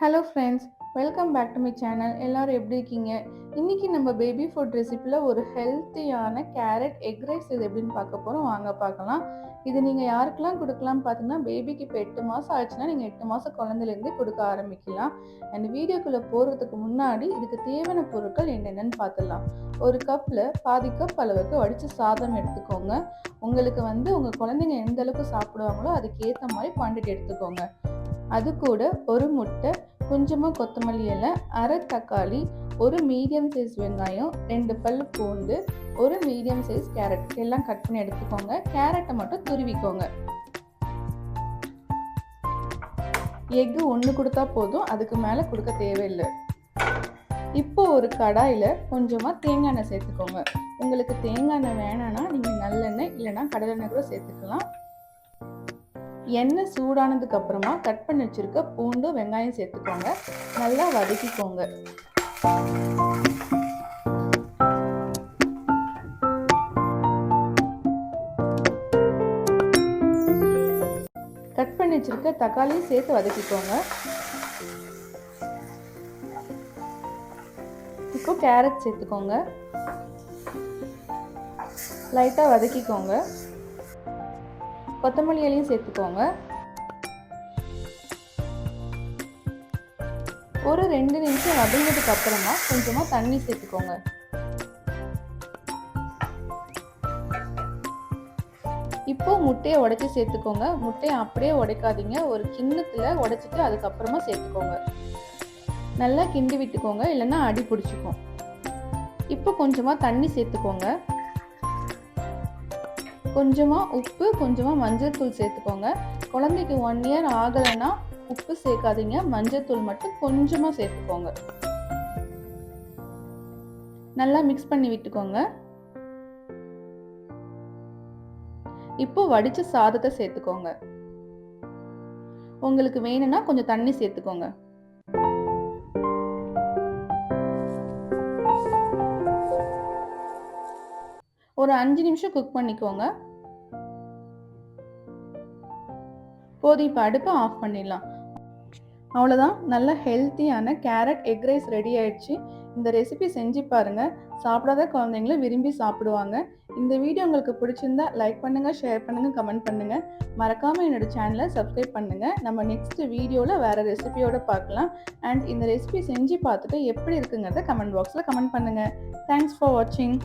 Hello friends, welcome back to my channel. எல்லோரும் எப்படி இருக்கீங்க? இன்றைக்கி நம்ம பேபி ஃபுட் ரெசிப்பியில் ஒரு ஹெல்த்தியான கேரட் எக் ரைஸ் இது எப்படின்னு பார்க்க போகிறோம். வாங்க பார்க்கலாம். இது நீங்கள் யாருக்கெல்லாம் கொடுக்கலாம்னு பார்த்தீங்கன்னா, பேபிக்கு இப்போ 8 மாதம் ஆச்சுன்னா நீங்கள் 8 மாதம் குழந்தைலேருந்தே கொடுக்க ஆரம்பிக்கலாம். அண்ட் வீடியோக்குள்ளே போகிறதுக்கு முன்னாடி இதுக்கு தேவையான பொருட்கள் என்னென்னு பார்த்துடலாம். ஒரு கப்பில் பாதி கப் அளவுக்கு வடித்த சாதம் எடுத்துக்கோங்க. உங்களுக்கு உங்கள் குழந்தைங்க எந்த அளவுக்கு சாப்பிடுவாங்களோ அதுக்கேற்ற மாதிரி குவான்டிட்டி எடுத்துக்கோங்க. அது கூட ஒரு முட்டை, கொஞ்சமாக கொத்தமல்லி இலை, அரை தக்காளி, ஒரு மீடியம் சைஸ் வெங்காயம், 2 பல் பூண்டு, ஒரு மீடியம் சைஸ் கேரட் எல்லாம் கட் பண்ணி எடுத்துக்கோங்க. கேரட்டை மட்டும் துருவிக்கோங்க. எக்கு 1 கொடுத்தா போதும், அதுக்கு மேலே கொடுக்க தேவையில்லை. இப்போ ஒரு கடாயில் கொஞ்சமாக தேங்காய் எண்ணெய் சேர்த்துக்கோங்க. உங்களுக்கு தேங்காய் எண்ணெய் வேணான்னா நீங்கள் நல்லெண்ணெய் இல்லைன்னா கடலெண்ணெய் கூட சேர்த்துக்கலாம். எண்ணெய் சூடானதுக்கு அப்புறமா கட் பண்ணி வச்சிருக்க பூண்டு, வெங்காயம் சேர்த்துக்கோங்க. நல்லா வதக்கிக்கோங்க. கட் பண்ணி வச்சிருக்க தக்காளியும் சேர்த்து வதக்கிக்கோங்க. இப்போ கேரட் சேர்த்துக்கோங்க. லைட்டாக வதக்கிக்கோங்க. கொத்தமல்லி இலையும் சேர்த்துக்கோங்க. ஒரு 2 நிமிஷம் வதங்கினதுக்கு அப்புறமா கொஞ்சமாக தண்ணி சேர்த்துக்கோங்க. இப்போ முட்டையை உடைச்சி சேர்த்துக்கோங்க. முட்டையை அப்படியே உடைக்காதீங்க, ஒரு கிண்ணத்தில் உடைச்சிட்டு அதுக்கப்புறமா சேர்த்துக்கோங்க. நல்லா கிண்டி விட்டுக்கோங்க, இல்லைன்னா அடி பிடிச்சிக்கும். இப்போ கொஞ்சமாக தண்ணி சேர்த்துக்கோங்க. கொஞ்சமாக உப்பு, கொஞ்சமாக மஞ்சள் தூள் சேர்த்துக்கோங்க. குழந்தைக்கு 1 இயர் ஆகலைன்னா உப்பு சேர்க்காதீங்க, மஞ்சள் தூள் மட்டும் கொஞ்சமாக சேர்த்துக்கோங்க. நல்லா மிக்ஸ் பண்ணி விட்டுக்கோங்க. இப்போ வடிச்ச சாதத்தை சேர்த்துக்கோங்க. உங்களுக்கு வேணும்னா கொஞ்சம் தண்ணி சேர்த்துக்கோங்க. ஒரு 5 நிமிஷம் குக் பண்ணிக்கோங்க. போதும், இப்போ அடுப்பை ஆஃப் பண்ணிடலாம். அவ்வளோதான், நல்ல ஹெல்த்தியான கேரட் எக் ரைஸ் ரெடி ஆயிடுச்சு. இந்த ரெசிபி செஞ்சு பாருங்கள். சாப்பிடாத குழந்தைங்களும் விரும்பி சாப்பிடுவாங்க. இந்த வீடியோ உங்களுக்கு பிடிச்சிருந்தா லைக் பண்ணுங்கள், ஷேர் பண்ணுங்கள், கமெண்ட் பண்ணுங்கள். மறக்காமல் என்னோடய சேனலை சப்ஸ்கிரைப் பண்ணுங்கள். நம்ம நெக்ஸ்ட் வீடியோவில் வேறு ரெசிபியோடு பார்க்கலாம். அண்ட் இந்த ரெசிபி செஞ்சு பார்த்துட்டு எப்படி இருக்குங்கிறத கமெண்ட் பாக்ஸில் கமெண்ட் பண்ணுங்கள். தேங்க்ஸ் ஃபார் வாட்சிங்.